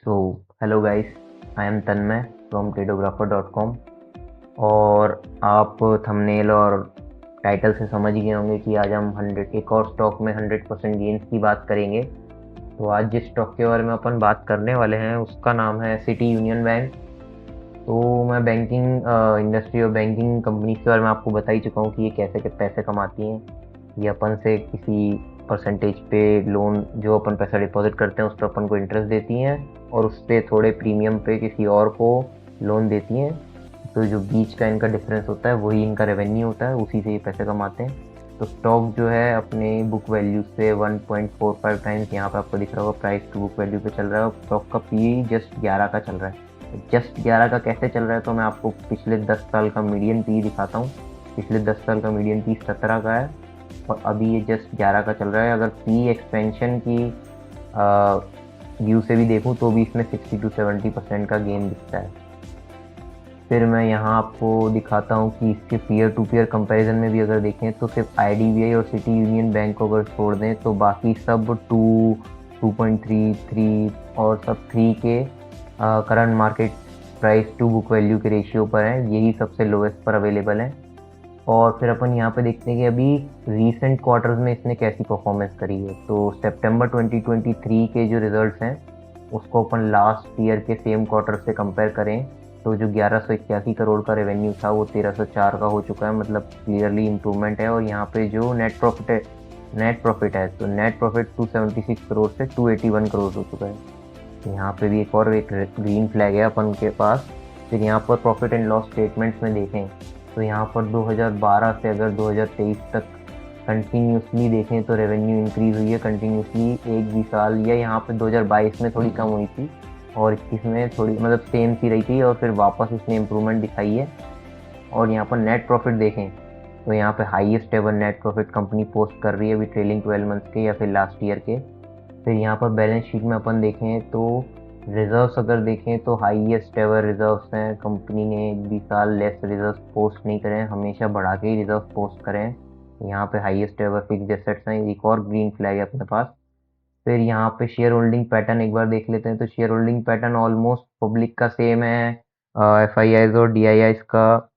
So hello guys, I am Tanmay from ट्रेडोग्राफर.com। और आप थंबनेल और टाइटल से समझ गए होंगे कि आज हम 100 एक और स्टॉक में 100% गेन्स की बात करेंगे। तो आज जिस स्टॉक के बारे में अपन बात करने वाले हैं उसका नाम है सिटी यूनियन बैंक। तो मैं बैंकिंग इंडस्ट्री और बैंकिंग कंपनी के बारे में आपको बता ही चुका हूँ कि ये कैसे के पैसे कमाती हैं। ये अपन से किसी परसेंटेज पे लोन, जो अपन पैसा डिपॉजिट करते हैं उस पर अपन को इंटरेस्ट देती हैं और उस पर थोड़े प्रीमियम पे किसी और को लोन देती हैं। तो जो बीच का इनका डिफरेंस होता है वही इनका रेवेन्यू होता है, उसी से ये पैसे कमाते हैं। तो स्टॉक जो है अपने बुक वैल्यू से 1.45 टाइम्स यहाँ पे आपको दिख रहा होगा प्राइस टू बुक वैल्यू पे चल रहा है, और स्टॉक का पी जस्ट 11 का चल रहा है। जस्ट 11 का कैसे चल रहा है, तो मैं आपको पिछले 10 साल का मीडियन पी दिखाता हूँ। पिछले 10 साल का मीडियन पी 17 का है और अभी ये जस्ट 11 का चल रहा है। अगर पी एक्सपेंशन की व्यू से भी देखूं तो भी इसमें 60 to 70% का गेन दिखता है। फिर मैं यहाँ आपको दिखाता हूँ कि इसके पीयर टू पीयर कंपैरिजन में भी अगर देखें तो सिर्फ IDBI और सिटी यूनियन बैंक को अगर छोड़ दें तो बाकी सब 2.33 और सब 3 के current market price to book value के रेशियो पर हैं। यही सबसे लोएस्ट पर अवेलेबल हैं। और फिर अपन यहाँ पे देखते हैं कि अभी रीसेंट क्वार्टर्स में इसने कैसी परफॉर्मेंस करी है। तो सितंबर 2023 के जो रिजल्ट्स हैं उसको अपन लास्ट ईयर के सेम क्वार्टर से कंपेयर करें तो जो 1181 करोड़ का रेवेन्यू था वो 1304 का हो चुका है, मतलब क्लियरली इम्प्रूवमेंट है। और यहाँ पे जो नेट प्रॉफिट है तो नेट प्रॉफिट 276 करोड़ से 281 करोड़ हो चुका है। तो यहाँ पे भी एक ग्रीन फ्लैग है अपन के पास। फिर यहाँ पर प्रॉफिट एंड लॉस स्टेटमेंट्स में देखें तो यहाँ पर 2012 से अगर 2023 तक कंटिन्यूसली देखें तो रेवेन्यू इंक्रीज हुई है कंटिन्यूसली एक भी साल, या यहाँ पे 2022 में थोड़ी कम हुई थी और 21 में थोड़ी मतलब सेम सी रही थी और फिर वापस इसने इम्प्रूवमेंट दिखाई है। और यहाँ पर नेट प्रॉफिट देखें तो यहाँ पे highest ever net profit company post कर रही है अभी ट्रेलिंग 12 मंथ्स के या फिर लास्ट ईयर के। फिर यहाँ पर बैलेंस शीट में अपन देखें तो रिजर्व्स अगर देखें तो हाईएस्ट एवर रिजर्व्स हैं। कंपनी ने एक भी साल लेस रिजर्व्स पोस्ट नहीं करें, हमेशा बढ़ा के ही रिजर्व पोस्ट करें। यहाँ पे हाईएस्ट एवर फिक्स्ड एसेट्स हैं, एक और ग्रीन फ्लैग है अपने पास। फिर यहाँ पे शेयर होल्डिंग पैटर्न एक बार देख लेते हैं तो share holding pattern almost public का सेम है। FIIs और DIIs का,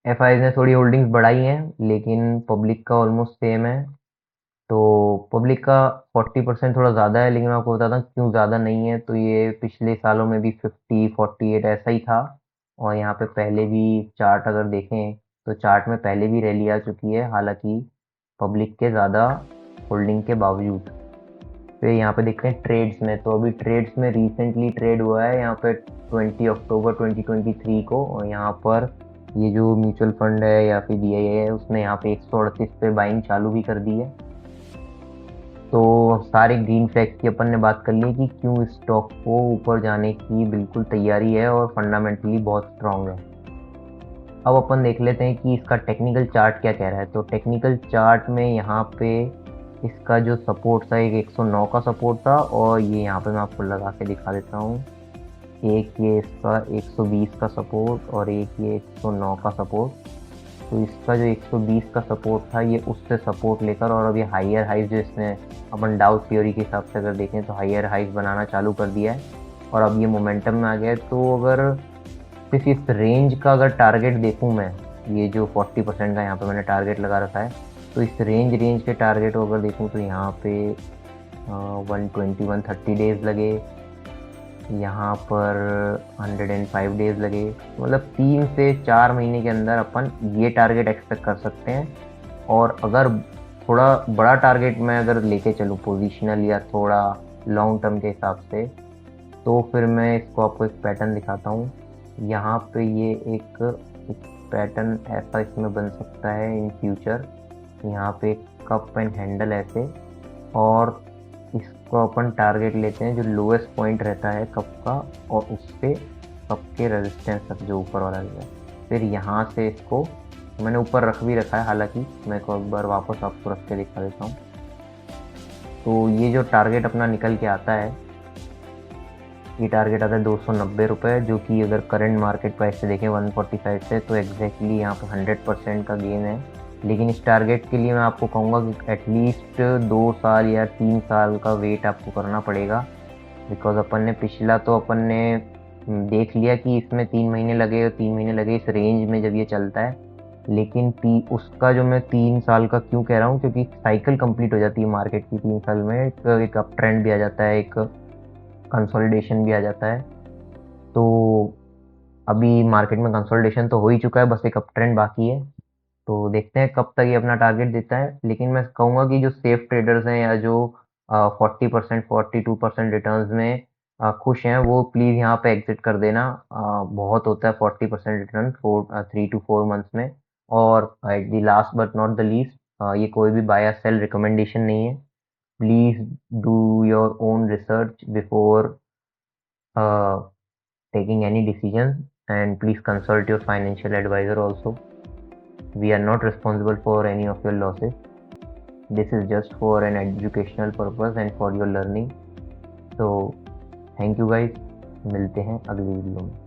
FIIs ने थोड़ी होल्डिंग्स बढ़ाई हैं लेकिन पब्लिक का ऑलमोस्ट सेम है। तो पब्लिक का 40% थोड़ा ज़्यादा है, लेकिन मैं आपको बताता हूँ क्यों ज़्यादा नहीं है। तो ये पिछले सालों में भी 50-48 ऐसा ही था। और यहाँ पे पहले भी चार्ट अगर देखें तो चार्ट में पहले भी रैली आ चुकी है, हालांकि पब्लिक के ज़्यादा होल्डिंग के बावजूद। फिर यहाँ पे देखते हैं ट्रेड्स में, तो अभी ट्रेड्स में रिसेंटली ट्रेड हुआ है यहाँ पे 20 अक्टूबर 2023 को। और यहाँ पर ये जो म्यूचुअल फंड है या फिर DII है उसने यहाँ पे 138 पे बाइंग चालू भी कर दी है। तो सारे ग्रीन फ्लैग्स की अपन ने बात कर ली कि क्यों इस स्टॉक को ऊपर जाने की बिल्कुल तैयारी है और फंडामेंटली बहुत स्ट्रांग है। अब अपन देख लेते हैं कि इसका टेक्निकल चार्ट क्या कह रहा है। तो टेक्निकल चार्ट में यहाँ पे इसका जो सपोर्ट था एक 109 का सपोर्ट था, और ये यहाँ पे मैं आपको लगा के दिखा देता हूँ। एक ये इसका 120 का सपोर्ट और एक ये 109 का सपोर्ट। तो इसका जो 120 का सपोर्ट था ये उससे सपोर्ट लेकर, और अब ये हाइयर हाइज जो इसने अपन डाउ थ्योरी के हिसाब से अगर देखें तो हाइयर हाइज बनाना चालू कर दिया है और अब ये मोमेंटम में आ गया है। तो अगर सिर्फ इस रेंज का अगर टारगेट देखूं मैं, ये जो 40% का यहाँ पे मैंने टारगेट लगा रखा है, तो इस रेंज के टारगेट को अगर देखूं तो यहाँ पे 120-130 डेज लगे, यहाँ पर 105 डेज लगे, मतलब 3 से 4 महीने के अंदर अपन ये टारगेट एक्सपेक्ट कर सकते हैं। और अगर थोड़ा बड़ा टारगेट मैं अगर लेके चलूँ पोजिशनल या थोड़ा लॉन्ग टर्म के हिसाब से, तो फिर मैं इसको आपको एक पैटर्न दिखाता हूँ। यहाँ पे ये एक पैटर्न ऐसा इसमें बन सकता है इन फ्यूचर। यहाँ पे कप एंड हैंडल ऐसे, और इसको अपन टारगेट लेते हैं जो लोएस्ट पॉइंट रहता है कप का और उससे कप के रेजिस्टेंस तक जो ऊपर वाला है। फिर यहाँ से इसको मैंने ऊपर रख भी रखा है, हालांकि मैं को एक बार वापस आपको रख के दिखा देता हूँ। तो ये जो टारगेट अपना निकल के आता है, ये टारगेट आता है 290 रुपये, जो कि अगर करंट मार्केट प्राइस से देखें 145 से, तो एग्जैक्टली यहाँ पे 100% का गेन है। लेकिन इस टारगेट के लिए मैं आपको कहूँगा कि एटलीस्ट 2 साल या 3 साल का वेट आपको करना पड़ेगा। बिकॉज अपन ने पिछला तो अपन ने देख लिया कि इसमें 3 महीने लगे और 3 महीने लगे इस रेंज में जब ये चलता है, लेकिन उसका जो मैं 3 साल का क्यों कह रहा हूँ, क्योंकि साइकिल कंप्लीट हो जाती है मार्केट की 3 साल में, एक अप ट्रेंड भी आ जाता है, एक कंसोलिडेशन भी आ जाता है। तो अभी मार्केट में कंसोलिडेशन तो हो ही चुका है, बस एक अप ट्रेंड बाकी है। तो देखते हैं कब तक ये अपना टारगेट देता है, लेकिन मैं कहूँगा कि जो सेफ ट्रेडर्स हैं या जो 40% 42% रिटर्न्स में खुश हैं, वो प्लीज़ यहाँ पे एग्जिट कर देना। बहुत होता है 40% रिटर्न 3 to 4 मंथ्स में। और at the last but not the least, ये कोई भी बाय या सेल रिकमेंडेशन नहीं है। Please do your own research before taking any decision, and please consult your financial advisor also. We are not responsible for any of your losses. This is just for an educational purpose and for your learning. So thank you guys, मिलते हैं अगली video में।